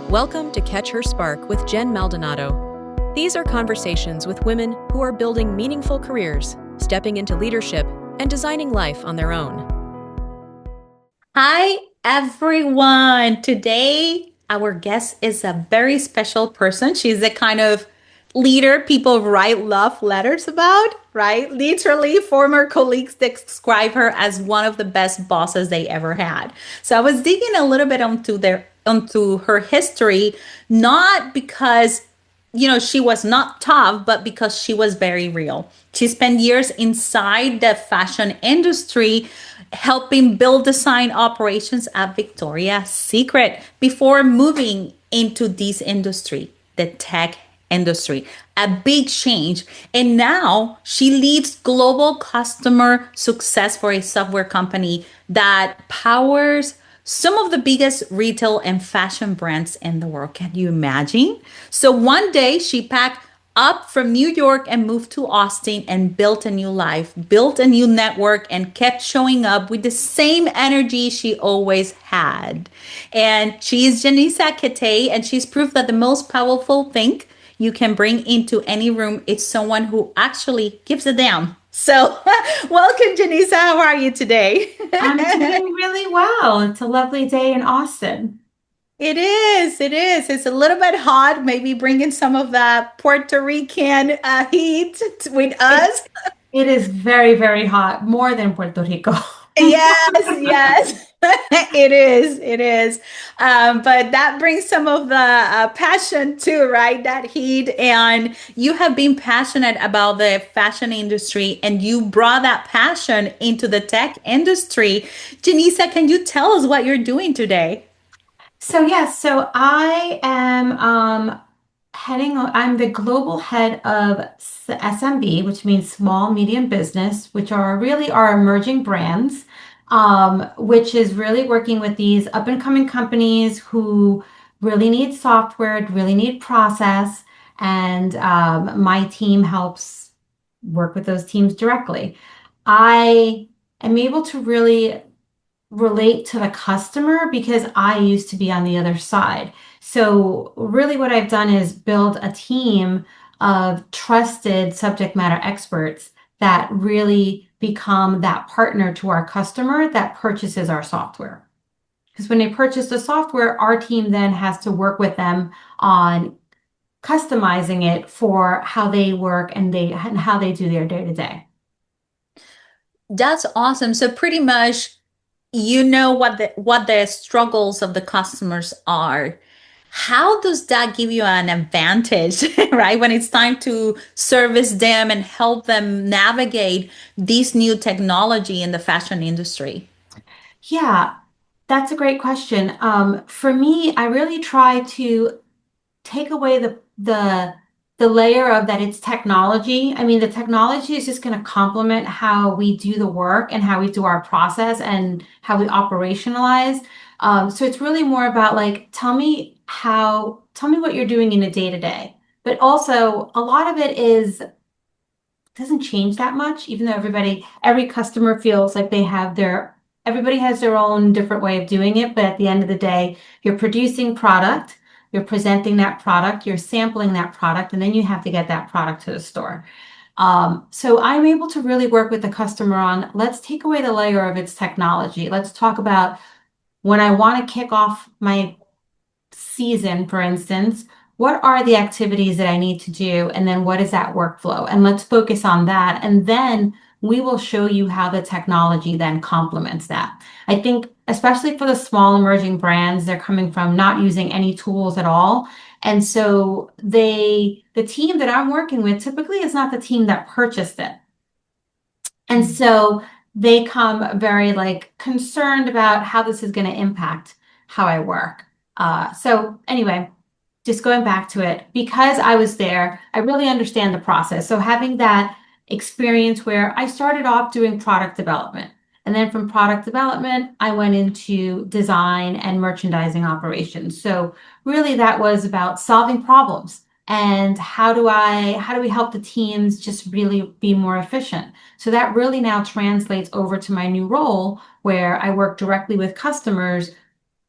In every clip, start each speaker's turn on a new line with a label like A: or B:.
A: Welcome to Catch Her Spark with Jen Maldonado. These are conversations with women who are building meaningful careers, stepping into leadership, and designing life on their own.
B: Hi, everyone. Today, our guest is a very special person. She's the kind of leader people write love letters about, right? Literally, former colleagues describe her as one of the best bosses they ever had. So I was digging a little bit onto her history, not because she was not tough, but because she was very real. She spent years inside the fashion industry, helping build design operations at Victoria's Secret before moving into this industry, the tech industry, a big change. And now she leads global customer success for a software company that powers some of the biggest retail and fashion brands in the world. Can you imagine? So one day she packed up from New York and moved to Austin and built a new life, built a new network, and kept showing up with the same energy she always had. And she is Jeniza Ketay, and she's proof that the most powerful thing you can bring into any room is someone who actually gives a damn. So, welcome, Jeniza. How are you today?
C: I'm doing really well. It's a lovely day in Austin.
B: It is. It is. It's a little bit hot. Maybe bringing some of that Puerto Rican heat with
C: It,
B: us.
C: it is very, very hot, more than Puerto Rico.
B: Yes, yes. It is. It is. But that brings some of the passion too, right? That heat. And you have been passionate about the fashion industry and you brought that passion into the tech industry. Janisa, can you tell us what you're doing today?
C: So I am I'm the global head of SMB, which means small, medium business, which are really our emerging brands, which is really working with these up and coming companies who really need software, really need process, and my team helps work with those teams directly. I am able to really relate to the customer because I used to be on the other side. So, really, what I've done is build a team of trusted subject matter experts that really become that partner to our customer that purchases our software. Because when they purchase the software, our team then has to work with them on customizing it for how they work and how they do their day to day.
B: That's awesome. So pretty much you know what the struggles of the customers are. How does that give you an advantage, right? When it's time to service them and help them navigate this new technology in the fashion industry?
C: Yeah, that's a great question. For me, I really try to take away the layer of that it's technology. I mean, the technology is just going to complement how we do the work and how we do our process and how we operationalize. So it's really more about like, tell me what you're doing in a day to day. But also, a lot of it is doesn't change that much, even though every customer feels like everybody has their own different way of doing it. But at the end of the day, you're producing product, you're presenting that product, you're sampling that product, and then you have to get that product to the store. So I'm able to really work with the customer on let's take away the layer of its technology. Let's talk about when I want to kick off my season, for instance, what are the activities that I need to do? And then what is that workflow? And let's focus on that. And then we will show you how the technology then complements that. I think, especially for the small emerging brands, they're coming from not using any tools at all. And so the team that I'm working with typically is not the team that purchased it. And so they come very like concerned about how this is going to impact how I work. So anyway, just going back to it, because I was there, I really understand the process. So having that experience where I started off doing product development, and then from product development, I went into design and merchandising operations. So really that was about solving problems and how do we help the teams just really be more efficient. So that really now translates over to my new role where I work directly with customers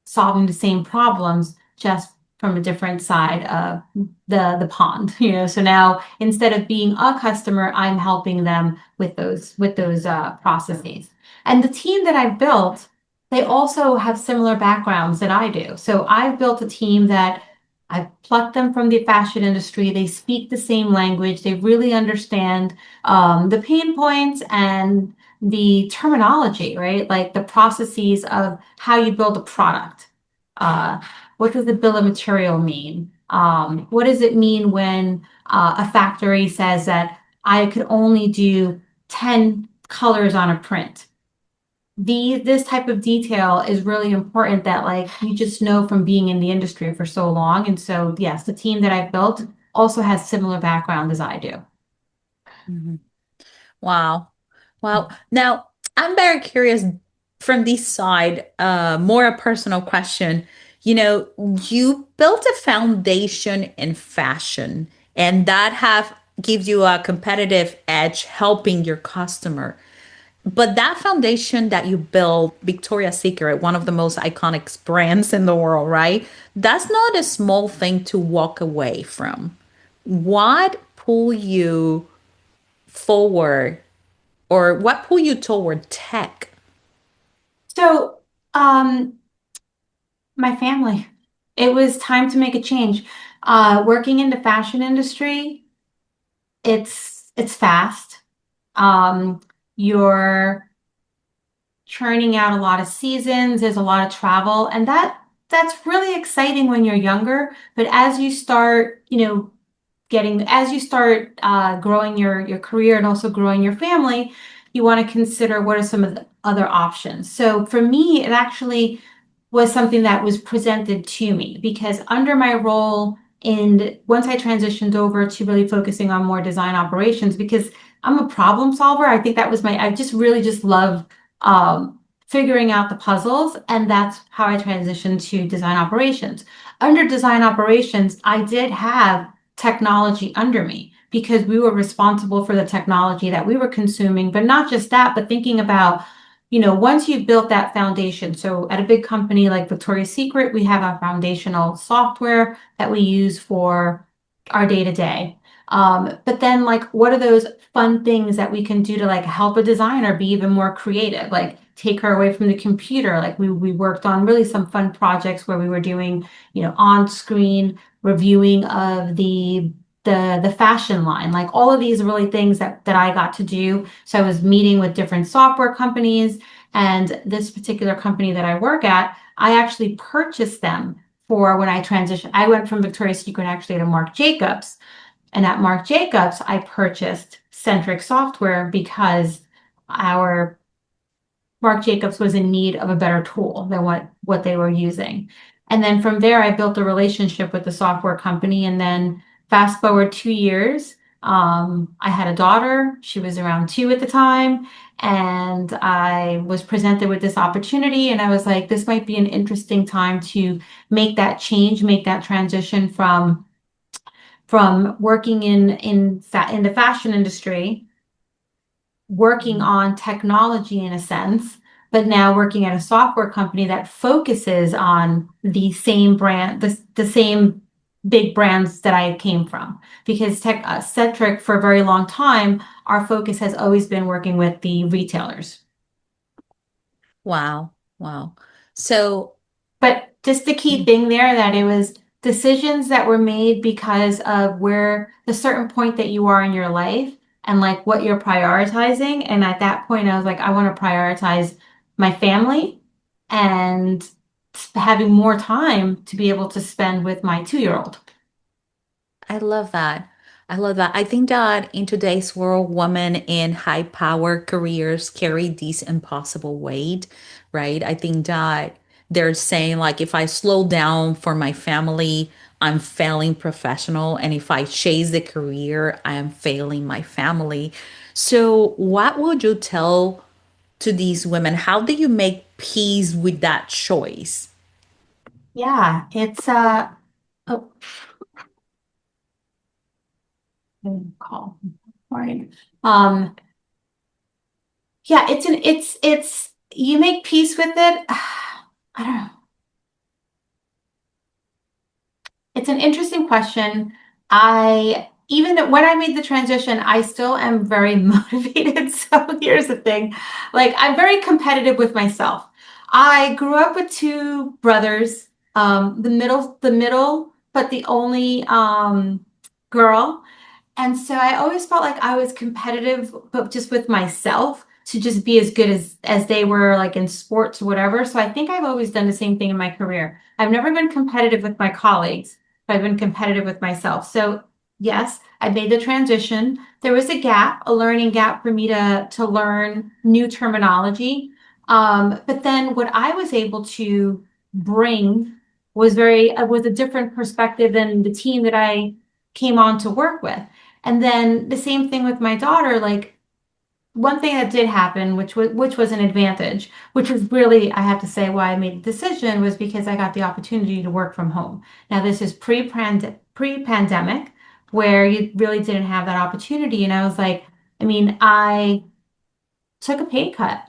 C: solving the same problems just from a different side of the pond, you know. So now instead of being a customer, I'm helping them with those processes. And the team that I've built, they also have similar backgrounds that I do. So I've built a team that I've plucked them from the fashion industry. They speak the same language. They really understand the pain points and the terminology, right? Like the processes of how you build a product. Uh, what does the bill of material mean? What does it mean when a factory says that I could only do 10 colors on a print? This type of detail is really important that like you just know from being in the industry for so long. And so yes, the team that I've built also has similar background as I do.
B: Mhm. Wow. Wow. Now, I'm very curious from this side, more a personal question. You know, you built a foundation in fashion, and that have gives you a competitive edge helping your customer. But that foundation that you built, Victoria's Secret, one of the most iconic brands in the world, right? That's not a small thing to walk away from. What pull you forward or what pull you toward tech?
C: So, um, my family, it was time to make a change. Working in the fashion industry, it's fast. You're churning out a lot of seasons, there's a lot of travel, and that's really exciting when you're younger. But as you start, you know, getting as you start growing your career and also growing your family, you want to consider what are some of the other options. So for me, it actually was something that was presented to me because under my role in once I transitioned over to really focusing on more design operations because I'm a problem solver. I think that was my I just really just love figuring out the puzzles, and that's how I transitioned to design operations. Under design operations, I did have technology under me because we were responsible for the technology that we were consuming, but not just that, but thinking about, you know, once you've built that foundation. So at a big company like Victoria's Secret, we have a foundational software that we use for our day to day. But then like, what are those fun things that we can do to like help a designer be even more creative? Like take her away from the computer. Like we worked on really some fun projects where we were doing, you know, on screen reviewing of the fashion line, like all of these really things that I got to do. So I was meeting with different software companies, and this particular company that I work at, I actually purchased them for when I transitioned. I went from Victoria's Secret actually to Marc Jacobs, and at Marc Jacobs, I purchased Centric software because our Marc Jacobs was in need of a better tool than what they were using. And then from there, I built a relationship with the software company. And then fast forward 2 years, I had a daughter. She was around two at the time. And I was presented with this opportunity. And I was like, this might be an interesting time to make that change, make that transition from working in the fashion industry working on technology in a sense, but now working at a software company that focuses on the same brand, the same big brands that I came from. Because Centric, for a very long time, our focus has always been working with the retailers.
B: Wow. Wow. So
C: But just the key thing there that it was decisions that were made because of where the certain point that you are in your life and like what you're prioritizing. And at that point, I was like, I want to prioritize my family and having more time to be able to spend with my 2-year-old.
B: I love that. I love that. I think that in today's world, women in high power careers carry this impossible weight, right? I think that they're saying, like, if I slow down for my family, I'm failing professional. And if I chase the career, I am failing my family. So, what would you tell to these women? How do you make peace with that choice?
C: Yeah, it's oh, call. All right. Um, yeah, it's you make peace with it. I don't know. It's an interesting question. Even when I made the transition, I still am very motivated. So here's the thing. Like, I'm very competitive with myself. I grew up with two brothers, the middle, but the only girl. And so I always felt like I was competitive, but just with myself to just be as good as they were like in sports or whatever. So I think I've always done the same thing in my career. I've never been competitive with my colleagues, but I've been competitive with myself. So yes, I made the transition. There was a gap, a learning gap for me to learn new terminology. But then what I was able to bring was a different perspective than the team that I came on to work with. And then the same thing with my daughter, like one thing that did happen, which was an advantage, which was really, I have to say, why I made the decision was because I got the opportunity to work from home. Now this is pre-pandemic, where you really didn't have that opportunity. And I was like, I mean, I took a pay cut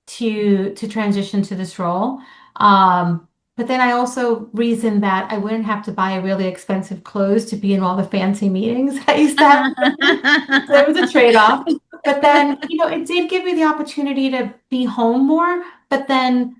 C: to transition to this role. But then I also reasoned that I wouldn't have to buy really expensive clothes to be in all the fancy meetings I used to have. So there was a trade-off. But then, it did give me the opportunity to be home more. But then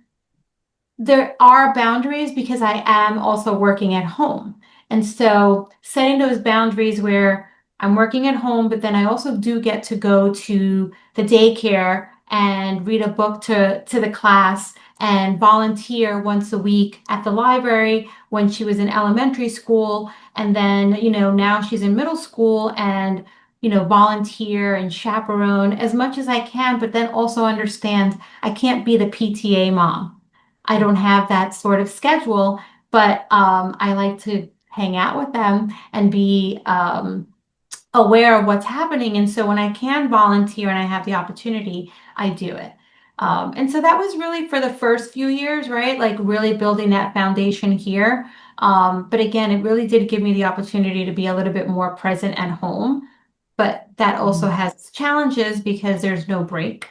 C: there are boundaries because I am also working at home. And so setting those boundaries where I'm working at home, but then I also do get to go to the daycare and read a book to the class and volunteer once a week at the library when she was in elementary school. And then, now she's in middle school and, volunteer and chaperone as much as I can, but then also understand I can't be the PTA mom. I don't have that sort of schedule, but I like to hang out with them and be aware of what's happening. And so when I can volunteer and I have the opportunity, I do it. And so that was really for the first few years, right? Like really building that foundation here. But again, it really did give me the opportunity to be a little bit more present at home. But that also
B: Mhm.
C: has challenges because there's no break.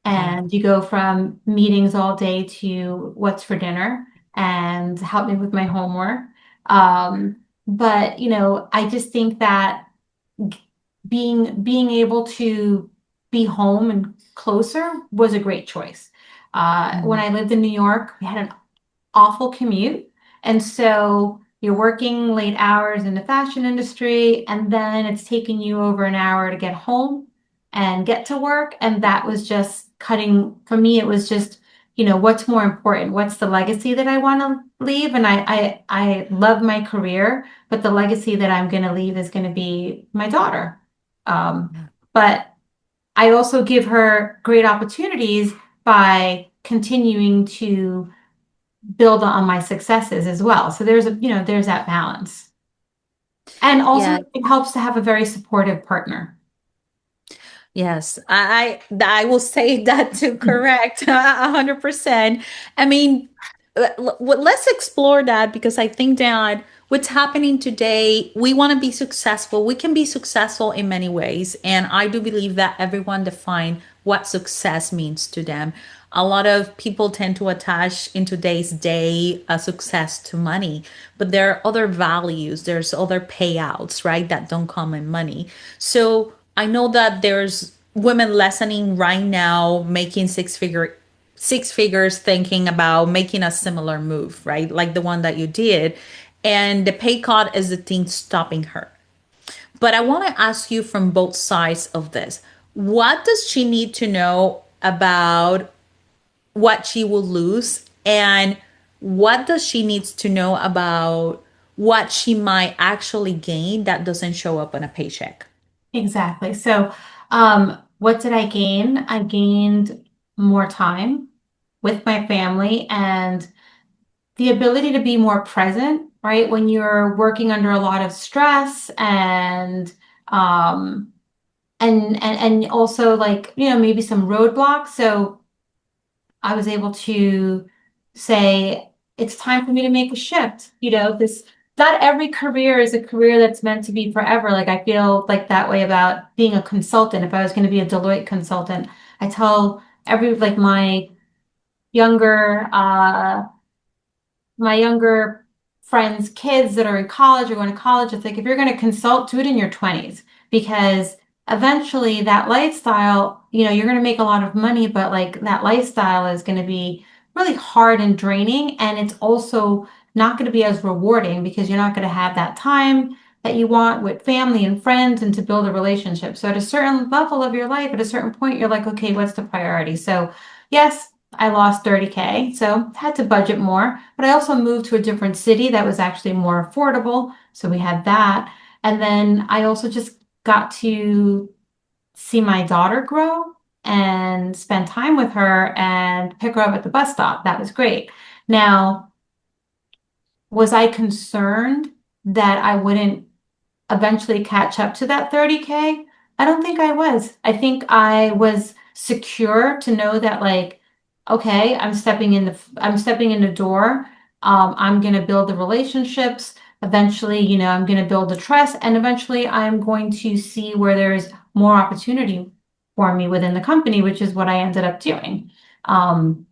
B: Yeah.
C: And you go from meetings all day to what's for dinner and help me with my homework. But I just think that being able to be home and closer was a great choice. When
B: Mhm.
C: I lived in New York, we had an awful commute. And so you're working late hours in the fashion industry, and then it's taking you over an hour to get home and get to work. And that was just cutting, for me, it was just, what's more important? What's the legacy that I want to leave? And I love my career, but the legacy that I'm going to leave is going to be my daughter. Um,
B: Yeah.
C: but I also give her great opportunities by continuing to build on my successes as well. So there's that balance. And also
B: Yeah.
C: it helps to have a very supportive partner.
B: Yes, I will say that too. Correct, 100%. I mean, let's explore that because I think that what's happening today, we want to be successful. We can be successful in many ways, and I do believe that everyone define what success means to them. A lot of people tend to attach in today's day a success to money, but there are other values, there's other payouts, right, that don't come in money. So I know that there's women listening right now making six figures thinking about making a similar move, right? Like the one that you did. And the pay cut is the thing stopping her. But I want to ask you from both sides of this. What does she need to know about what she will lose? And what does she needs to know about what she might actually gain that doesn't show up on a paycheck?
C: Exactly. So, what did I gain? I gained more time with my family and the ability to be more present, right? When you're working under a lot of stress um, and also like, maybe some roadblocks. So I was able to say, it's time for me to make a shift. This not every career is a career that's meant to be forever. Like I feel like that way about being a consultant. If I was going to be a Deloitte consultant, I tell like younger, my younger friends' kids that are in college or going to college, it's like if you're going to consult, do it in your 20s because eventually that lifestyle, you're going to make a lot of money, but like that lifestyle is going to be really hard and draining. And it's also not going to be as rewarding because you're not going to have that time that you want with family and friends and to build a relationship. So at a certain level of your life, at a certain point, you're like, okay, what's the priority? So yes, I lost 30K, so had to budget more, but I also moved to a different city that was actually more affordable. So we had that. And then I also just got to see my daughter grow and spend time with her and pick her up at the bus stop. That was great. Now, was I concerned that I wouldn't eventually catch up to that 30K? I don't think I was. I think I was secure to know that like, okay, I'm stepping in the door. I'm going to build the relationships. Eventually, I'm going to build the trust and eventually I'm going to see where there's more opportunity for me within the company, which is what I ended up doing. Um,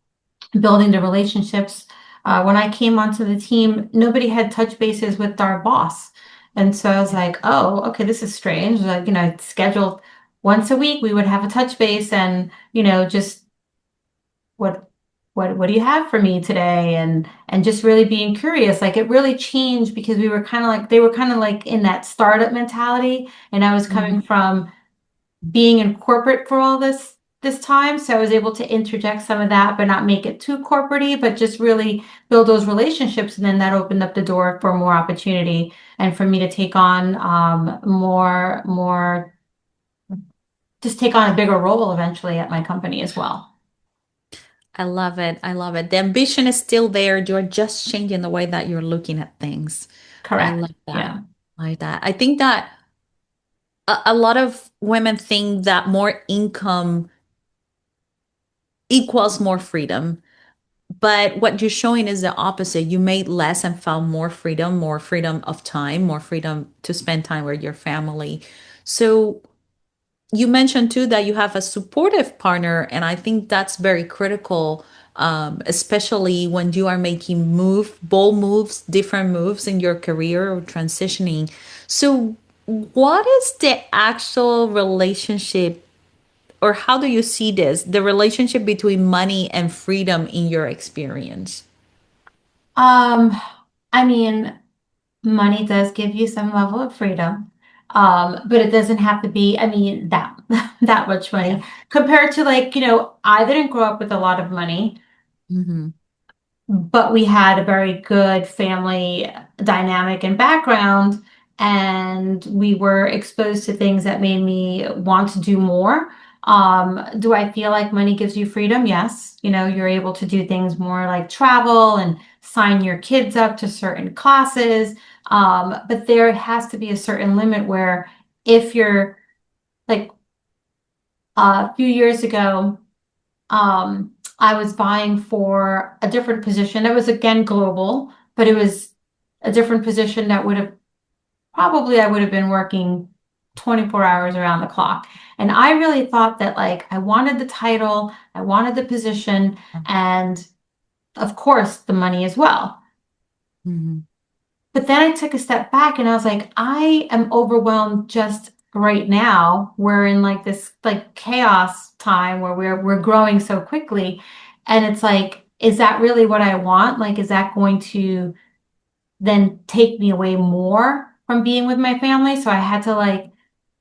C: Building the relationships. When I came onto the team, nobody had touch bases with our boss. And so I was like, oh, okay, this is strange. Like, scheduled once a week, we would have a touch base and, just what what do you have for me today? And just really being curious. Like it really changed because we were kind of like they were kind of like in that startup mentality. And I was coming from being in corporate for all this time. So I was able to interject some of that, but not make it too corporate-y, but just really build those relationships. And then that opened up the door for more opportunity and for me to take on just take on a bigger role eventually at my company as well.
B: I love it. I love it. The ambition is still there. You're just changing the way that you're looking at things. I
C: Correct.
B: love that.
C: Yeah.
B: I like that. I think that a lot of women think that more income equals more freedom. But what you're showing is the opposite. You made less and found more freedom of time, more freedom to spend time with your family. So you mentioned too that you have a supportive partner, and I think that's very critical, especially when you are making bold moves, different moves in your career or transitioning. So, what is the actual relationship, or how do you see this, the relationship between money and freedom in your experience?
C: Um, I mean, money does give you some level of freedom. But it doesn't have to be, I mean, that that much
B: Yeah.
C: money compared to like, I didn't grow up with a lot of money.
B: Hmm.
C: But we had a very good family dynamic and background, and we were exposed to things that made me want to do more. Do I feel like money gives you freedom? Yes. You're able to do things more like travel and sign your kids up to certain classes. But there has to be a certain limit where if you're like a few years ago, I was vying for a different position. It was again global, but it was a different position that would have probably I would have been working 24 hours around the clock. And I really thought that like I wanted the title, I wanted the position, and of course the money as well.
B: Hmm.
C: But then I took a step back and I was like, I am overwhelmed just right now. We're in like this like chaos time where we're growing so quickly. And it's like, is that really what I want? Like, is that going to then take me away more from being with my family? So I had to like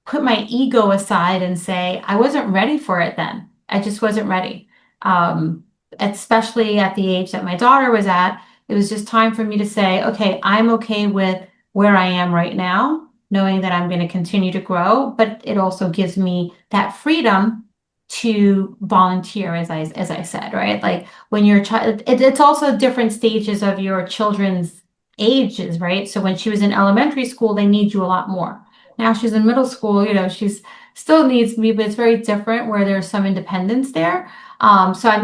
C: put my ego aside and say, I wasn't ready for it then. I just wasn't ready. Um, Especially at the age that my daughter was at, it was just time for me to say, okay, I'm okay with where I am right now, knowing that I'm going to continue to grow, but it also gives me that freedom to volunteer, as I said, right? Like when you're a child, it's also different stages of your children's ages, right? So when she was in elementary school, they need you a lot more. Now she's in middle school, she's still needs me, but it's very different where there's some independence there. So I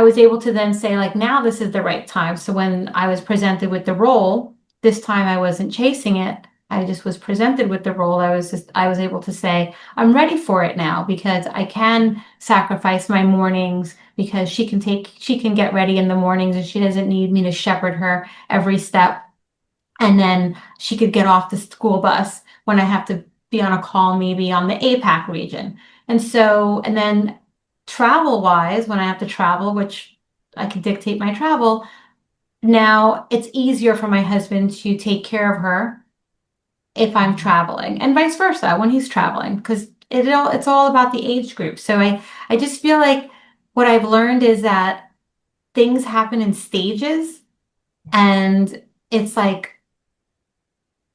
C: was able to then say, like, now this is the right time. So when I was presented with the role, this time I wasn't chasing it. I just was presented with the role, I was able to say, I'm ready for it now because I can sacrifice my mornings because she can get ready in the mornings and she doesn't need me to shepherd her every step. And then she could get off the school bus when I have to be on a call, maybe on the APAC region. And then travel wise, when I have to travel, which I can dictate my travel, now it's easier for my husband to take care of her if I'm traveling and vice versa when he's traveling because it's all about the age group. So I just feel like what I've learned is that things happen in stages and it's like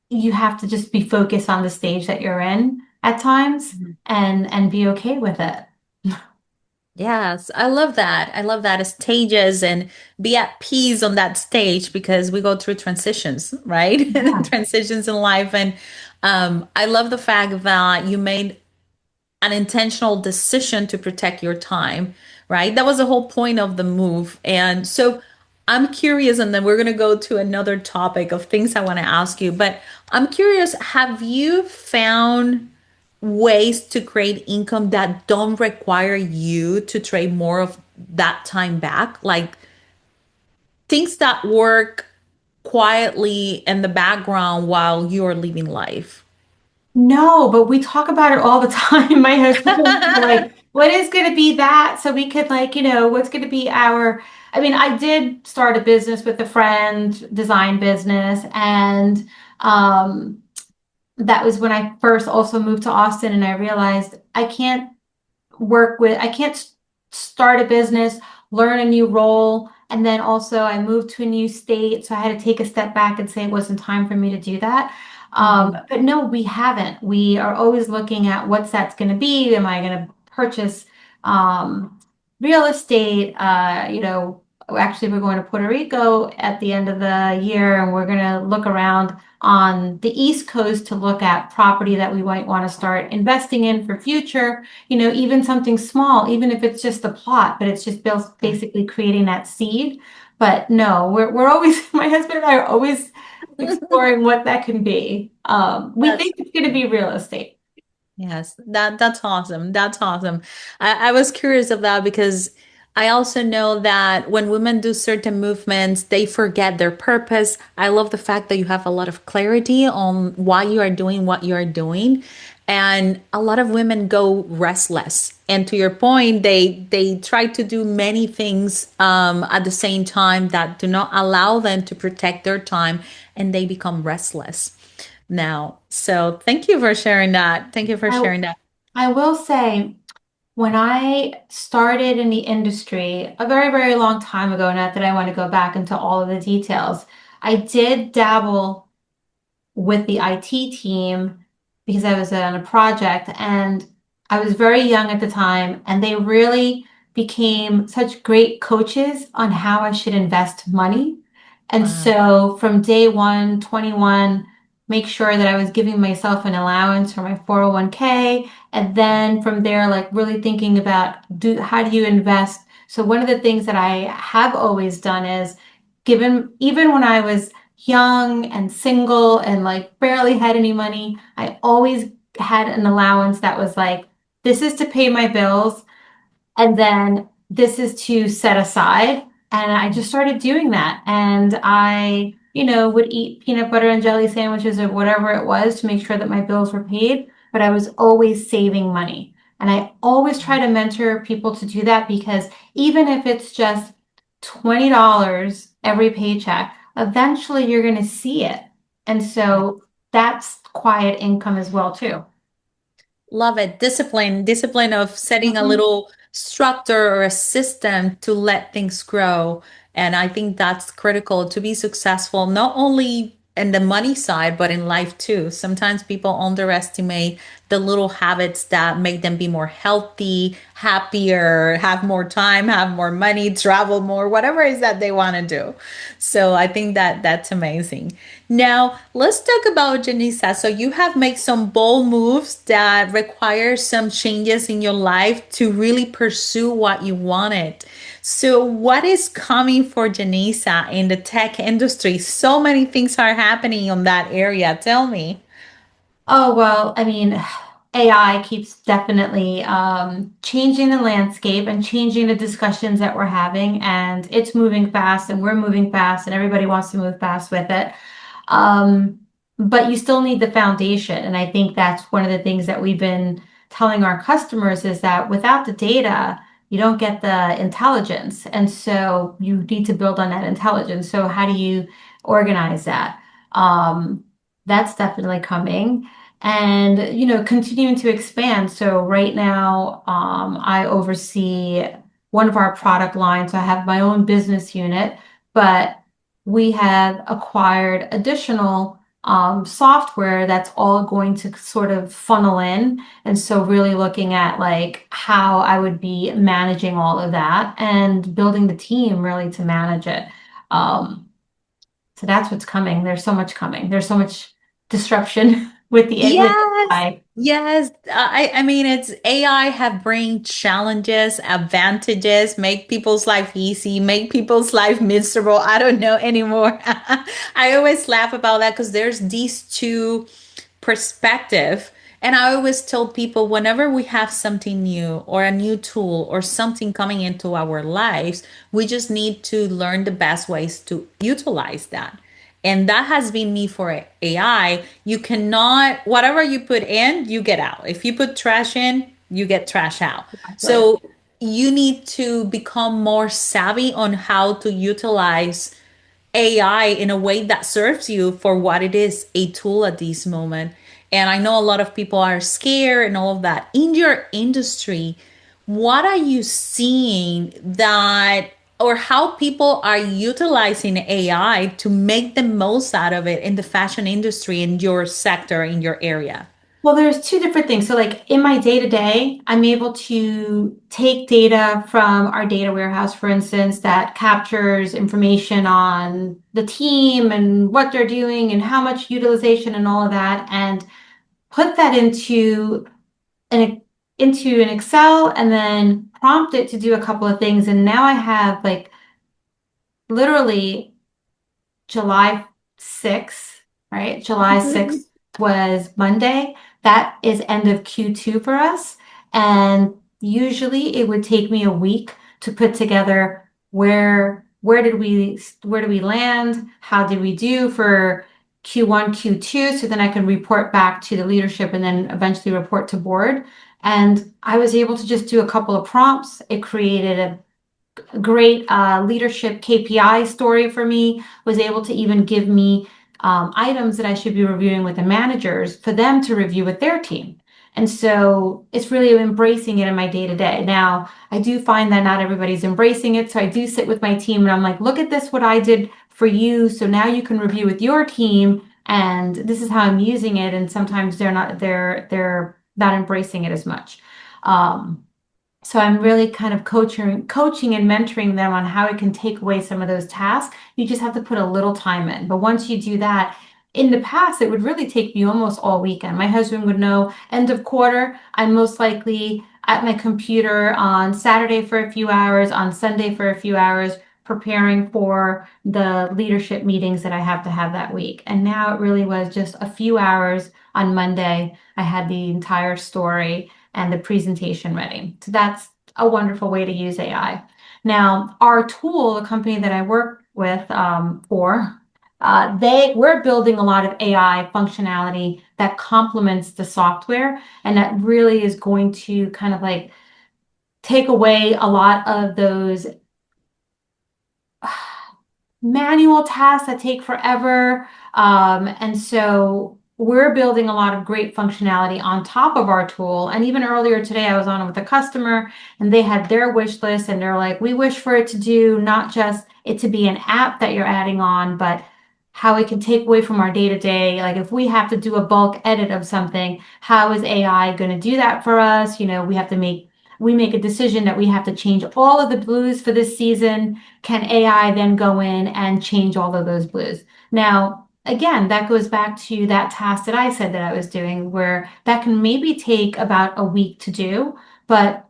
C: you have to just be focused on the stage that you're in at times and be okay with it.
B: Yes, I love that. I love that stages and be at peace on that stage because we go through transitions, right?
C: Yeah.
B: Transitions in life. And I love the fact that you made an intentional decision to protect your time, right? That was the whole point of the move. And so I'm curious, and then we're going to go to another topic of things I want to ask you. But I'm curious, have you found ways to create income that don't require you to trade more of that time back? Like things that work quietly in the background while you're living life.
C: No, but we talk about it all the time. My husband is like, what is going to be that? So we could like, what's going to be I mean, I did start a business with a friend, design business, and um, that was when I first also moved to Austin and I realized I can't start a business, learn a new role, and then also I moved to a new state, so I had to take a step back and say it wasn't time for me to do that.
B: Mhm.
C: But no, we haven't. We are always looking at what's that's going to be. Am I going to purchase um, real estate? Actually, we're going to Puerto Rico at the end of the year, and we're going to look around on the East Coast to look at property that we might want to start investing in for future, even something small, even if it's just a plot, but it's just built basically creating that seed. But no, we're always, my husband and I are always exploring what that can be. We
B: That's
C: think it's going to be real estate.
B: Yes, that's awesome. That's awesome. I was curious of that because I also know that when women do certain movements, they forget their purpose. I love the fact that you have a lot of clarity on why you are doing what you are doing. And a lot of women go restless. And to your point, they try to do many things at the same time that do not allow them to protect their time and they become restless now. So thank you for sharing that. Thank you for
C: I,
B: sharing that.
C: I will say, when I started in the industry a very, very long time ago, not that I want to go back into all of the details, I did dabble with the IT team because I was on a project and I was very young at the time, and they really became such great coaches on how I should invest money. And
B: Wow.
C: so from day one, 21, make sure that I was giving myself an allowance for my 401k. And then from there, like really thinking about how do you invest? So one of the things that I have always done is given, even when I was young and single and like barely had any money, I always had an allowance that was like, this is to pay my bills and then this is to set aside. And I just started doing that. And I, would eat peanut butter and jelly sandwiches or whatever it was to make sure that my bills were paid. But I was always saving money. And I always try to mentor people to do that because even if it's just $20 every paycheck, eventually you're going to see it. And so that's quiet income as well, too.
B: Love it. Discipline of setting a
C: Mhm.
B: little structure or a system to let things grow. And I think that's critical to be successful, not only in the money side, but in life too. Sometimes people underestimate the little habits that make them be more healthy, happier, have more time, have more money, travel more, whatever it is that they want to do. So I think that that's amazing. Now, let's talk about Jeniza. So you have made some bold moves that require some changes in your life to really pursue what you wanted. So what is coming for Jeniza in the tech industry? So many things are happening on that area. Tell me.
C: Oh, well, I mean, AI keeps definitely changing the landscape and changing the discussions that we're having, and it's moving fast, and we're moving fast, and everybody wants to move fast with it. Um, but you still need the foundation. And I think that's one of the things that we've been telling our customers is that without the data, you don't get the intelligence. And so you need to build on that intelligence. So how do you organize that? Um, that's definitely coming. And, continuing to expand. So right now, I oversee one of our product lines. I have my own business unit, but we have acquired additional software that's all going to sort of funnel in. And so really looking at like how I would be managing all of that and building the team really to manage it. Um, so that's what's coming. There's so much coming. There's so much disruption with
B: Yes,
C: AI.
B: yes. I mean, it's AI have bring challenges, advantages, make people's life easy, make people's life miserable. I don't know anymore. I always laugh about that because there's these two perspective. And I always tell people whenever we have something new or a new tool or something coming into our lives, we just need to learn the best ways to utilize that. And that has been me for AI. You cannot, whatever you put in, you get out. If you put trash in, you get trash out.
C: Exactly.
B: So you need to become more savvy on how to utilize AI in a way that serves you for what it is, a tool at this moment. And I know a lot of people are scared and all of that. In your industry, what are you seeing that, or how people are utilizing AI to make the most out of it in the fashion industry, in your sector, in your area?
C: Well, there's two different things. So, like in my day to day, I'm able to take data from our data warehouse, for instance, that captures information on the team and what they're doing and how much utilization and all of that, and put that an into an Excel and then prompt it to do a couple of things. And now I have like literally July 6th, right? July 6th was Monday. That is end of Q2 for us. And usually it would take me a week to put together where did we land? How did we do for Q1, Q2? So then I can report back to the leadership and then eventually report to board. And I was able to just do a couple of prompts. It created a great leadership KPI story for me, was able to even give me items that I should be reviewing with the managers for them to review with their team. And so it's really embracing it in my day to day. Now, I do find that not everybody's embracing it. So I do sit with my team and I'm like, look at this, what I did for you. So now you can review with your team. And this is how I'm using it. And sometimes they're not embracing it as much. Um, so I'm really kind of coaching and mentoring them on how it can take away some of those tasks. You just have to put a little time in. But once you do that, in the past, it would really take me almost all weekend. My husband would know end of quarter, I'm most likely at my computer on Saturday for a few hours, on Sunday for a few hours, preparing for the leadership meetings that I have to have that week. And now it really was just a few hours on Monday. I had the entire story and the presentation ready. So that's a wonderful way to use AI. Now, our tool, the company that I work with we're building a lot of AI functionality that complements the software, and that really is going to kind of like take away a lot of those manual tasks that take forever. And so we're building a lot of great functionality on top of our tool. And even earlier today, I was on with a customer and they had their wish list and they're like, we wish for it to do not just it to be an app that you're adding on, but how it can take away from our day to day. Like if we have to do a bulk edit of something, how is AI going to do that for us? We make a decision that we have to change all of the blues for this season. Can AI then go in and change all of those blues? Now, again, that goes back to that task that I said that I was doing, where that can maybe take about a week to do, but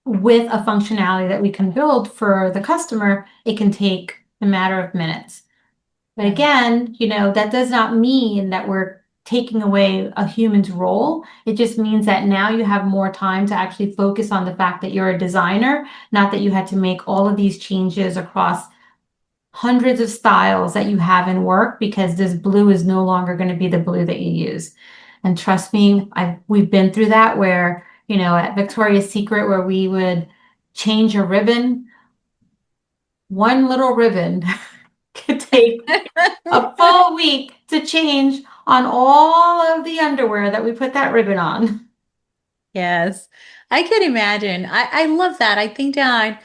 C: with a functionality that we can build for the customer, it can take a matter of minutes. But
B: Right.
C: again, that does not mean that we're taking away a human's role. It just means that now you have more time to actually focus on the fact that you're a designer, not that you had to make all of these changes across hundreds of styles that you have in work because this blue is no longer going to be the blue that you use. And trust me, we've been through that where, at Victoria's Secret where we would change a ribbon, one little ribbon could take a full week to change on all of the underwear that we put that ribbon on.
B: Yes, I can imagine. I love that. I think that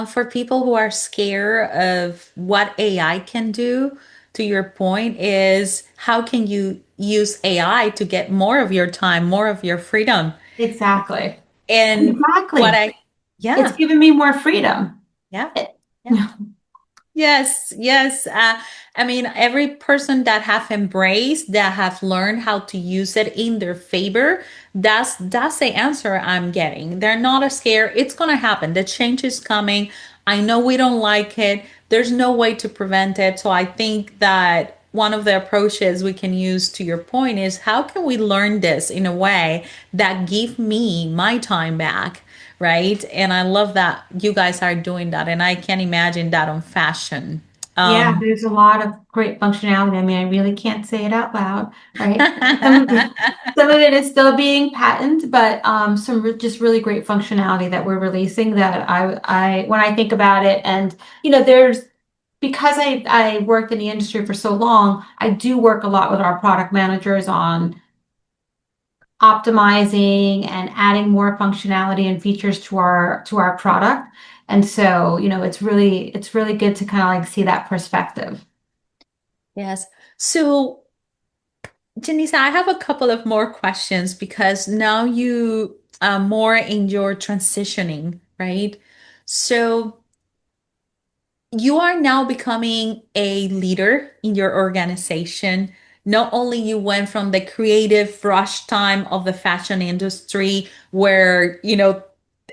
B: for people who are scared of what AI can do, to your point, is how can you use AI to get more of your time, more of your freedom?
C: Exactly.
B: And what
C: Exactly.
B: I,
C: It's
B: yeah,
C: given me more freedom.
B: yeah,
C: It-
B: yeah. Yes, yes. I mean, every person that have embraced, that have learned how to use it in their favor, that's the answer I'm getting. They're not scared. It's gonna happen. The change is coming. I know we don't like it. There's no way to prevent it. So I think that one of the approaches we can use, to your point, is how can we learn this in a way that give me my time back? Right. And I love that you guys are doing that. And I can imagine that on fashion.
C: Yeah,
B: Um,
C: there's a lot of great functionality. I mean, I really can't say it out loud, right? Some of it is still being patented, but just really great functionality that we're releasing that when I think about it, and there's because I worked in the industry for so long, I do work a lot with our product managers on optimizing and adding more functionality and features to our product. And so, it's really good to kind of like see that perspective.
B: yes. So, Jeniza, I have a couple of more questions because now you are more in your transitioning, right? So, you are now becoming a leader in your organization. Not only you went from the creative rush time of the fashion industry where,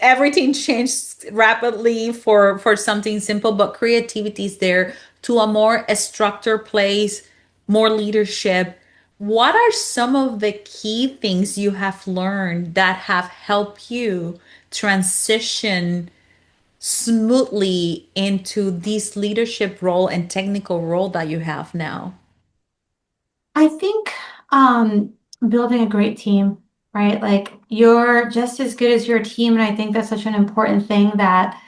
B: everything changed rapidly for something simple, but creativity is there, to a more structured place, more leadership. What are some of the key things you have learned that have helped you transition smoothly into this leadership role and technical role that you have now?
C: I think building a great team, right? Like you're just as good as your team, and I think that's such an important thing that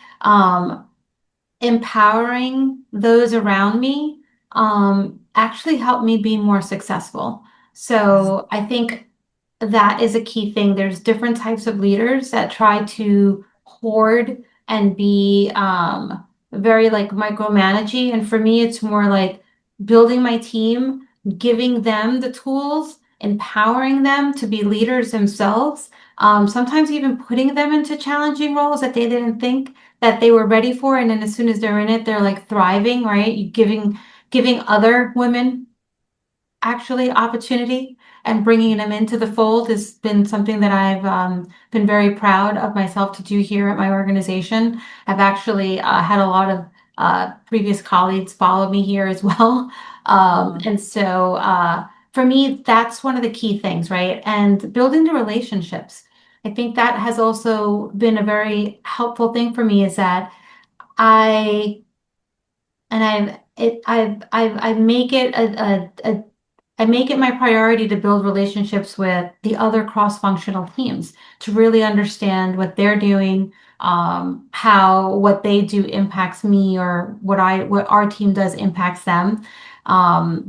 C: empowering those around me actually helped me be more successful. So I think that is a key thing. There's different types of leaders that try to hoard and be very like micromanaging. And for me, it's more like building my team, giving them the tools, empowering them to be leaders themselves. Sometimes even putting them into challenging roles that they didn't think that they were ready for. And then as soon as they're in it, they're like thriving, right? You giving other women actually opportunity and bringing them into the fold has been something that I've been very proud of myself to do here at my organization. I've actually had a lot of previous colleagues follow me here as well. And so for me, that's one of the key things, right? And building the relationships. I think that has also been a very helpful thing for me is that I and I make it I make it my priority to build relationships with the other cross-functional teams to really understand what they're doing, how what they do impacts me or what our team does impacts them.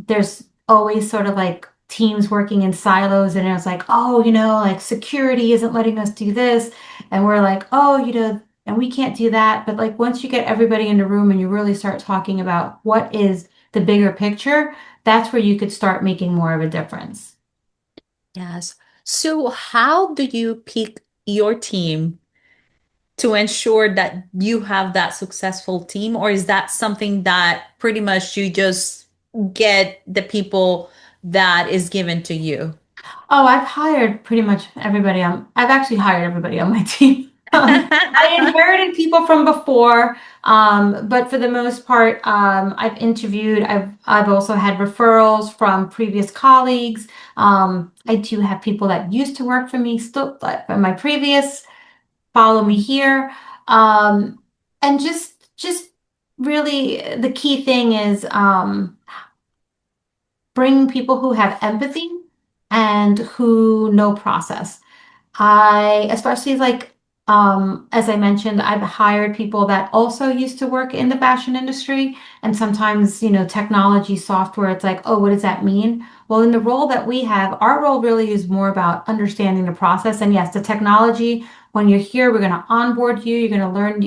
C: There's always sort of like teams working in silos, and it's like, oh, like security isn't letting us do this, and we're like, oh, and we can't do that. But like once you get everybody in the room and you really start talking about what is the bigger picture, that's where you could start making more of a difference.
B: Yes. So, how do you pick your team to ensure that you have that successful team? Or is that something that pretty much you just get the people that is given to you?
C: Oh, I've actually hired everybody on my team. I inherited people from before, but for the most part, I've interviewed. I've also had referrals from previous colleagues. I do have people that used to work for me still, like my previous, follow me here, and just really the key thing is bring people who have empathy and who know process. I, especially like, as I mentioned, I've hired people that also used to work in the fashion industry. And sometimes, technology software, it's like, oh, what does that mean? Well, in the role that we have, our role really is more about understanding the process. And yes, the technology, when you're here, we're going to onboard you. You're going to learn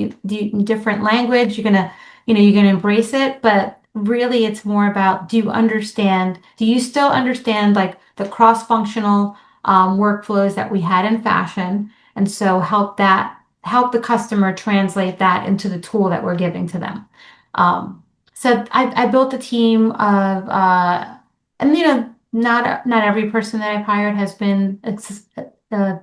C: different language. You're going to embrace it. But really, it's more about, do you still understand like the cross-functional workflows that we had in fashion, and so help the customer translate that into the tool that we're giving to them. So I built a team of, and not every person that I've hired has been a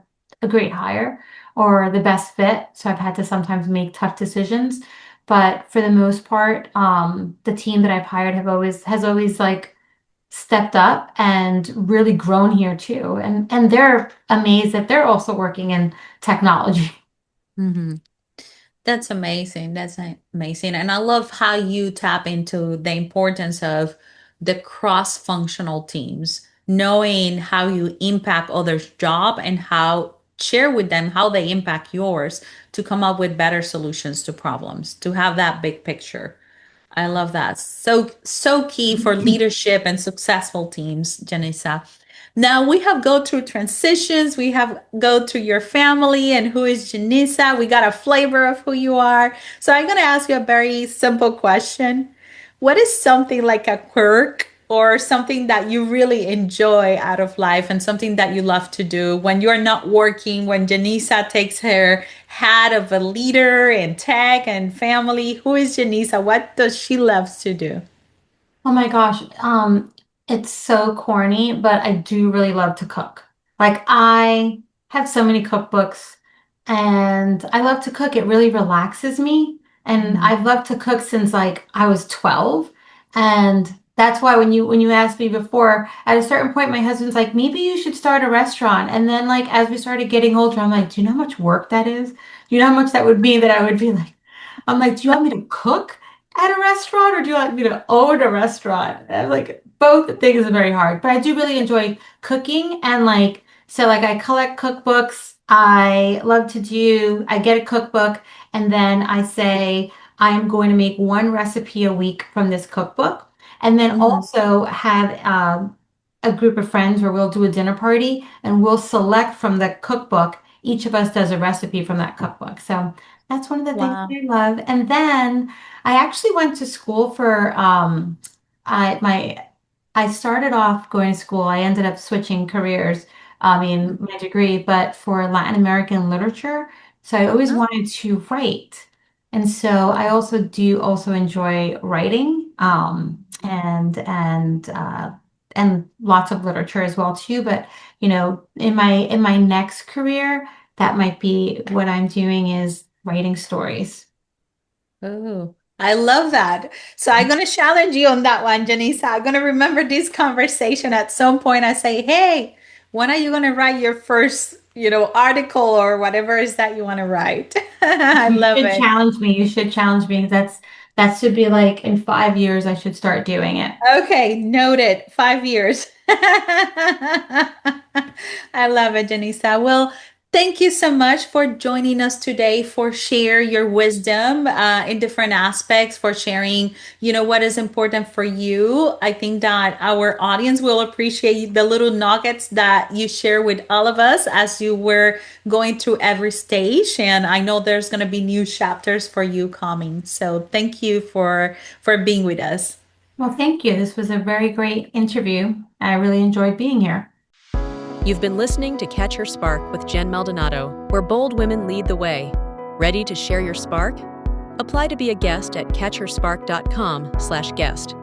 C: great hire or the best fit. So I've had to sometimes make tough decisions. But for the most part, the team that I've hired has always like stepped up and really grown here too. And they're amazed that they're also working in technology.
B: Mhm. That's amazing. That's amazing. And I love how you tap into the importance of the cross-functional teams, knowing how you impact others' job and how share with them how they impact yours to come up with better solutions to problems, to have that big picture. I love that. So key for leadership and successful teams, Jeniza. Now we have go through transitions. We have go through your family and who is Jeniza. We got a flavor of who you are. So I'm going to ask you a very simple question. What is something like a quirk or something that you really enjoy out of life and something that you love to do when you're not working, when Jeniza takes her hat of a leader in tech and family? Who is Jeniza? What does she loves to do?
C: Oh my gosh, it's so corny, but I do really love to cook. Like I have so many cookbooks and I love to cook. It really relaxes me. And
B: Mhm.
C: I've loved to cook since like I was 12. And that's why when you asked me before, at a certain point my husband's like, maybe you should start a restaurant. And then like as we started getting older, I'm like, do you know how much work that is? Do you know how much that would be that I would be like, I'm like, do you want me to cook at a restaurant or do you want me to own a restaurant? And I'm like, both things are very hard, but I do really enjoy cooking and like, so like I collect cookbooks. I get a cookbook and then I say, I'm going to make one recipe a week from this cookbook. And then
B: Mhm.
C: also have a group of friends where we'll do a dinner party and we'll select from the cookbook. Each of us does a recipe from that cookbook. So that's one of the things
B: Wow.
C: I love. And then I actually went to school for I my I started off going to school. I ended up switching careers in my degree, but for Latin American literature. So I always
B: Oh,
C: wanted to write. And so I also do also enjoy writing and lots of literature as well too. But in my next career, that might be what I'm doing is writing stories.
B: oh, I love that. So I'm going to challenge you on that one, Janice. I'm going to remember this conversation at some point. I say, hey, when are you going to write your first, article or whatever is that you want to write? I
C: You
B: love
C: should
B: it.
C: challenge me. You should challenge me. That should be like in 5 years, I should start doing it.
B: Okay, noted. 5 years. I love it, Janisa. Well, thank you so much for joining us today, for share your wisdom in different aspects, for sharing, what is important for you. I think that our audience will appreciate the little nuggets that you share with all of us as you were going through every stage. And I know there's going to be new chapters for you coming. So thank you for being with us.
C: Well, thank you. This was a very great interview. I really enjoyed being here.
A: You've been listening to Catch Her Spark with Jen Maldonado, where bold women lead the way. Ready to share your spark? Apply to be a guest at catchherspark.com/guest.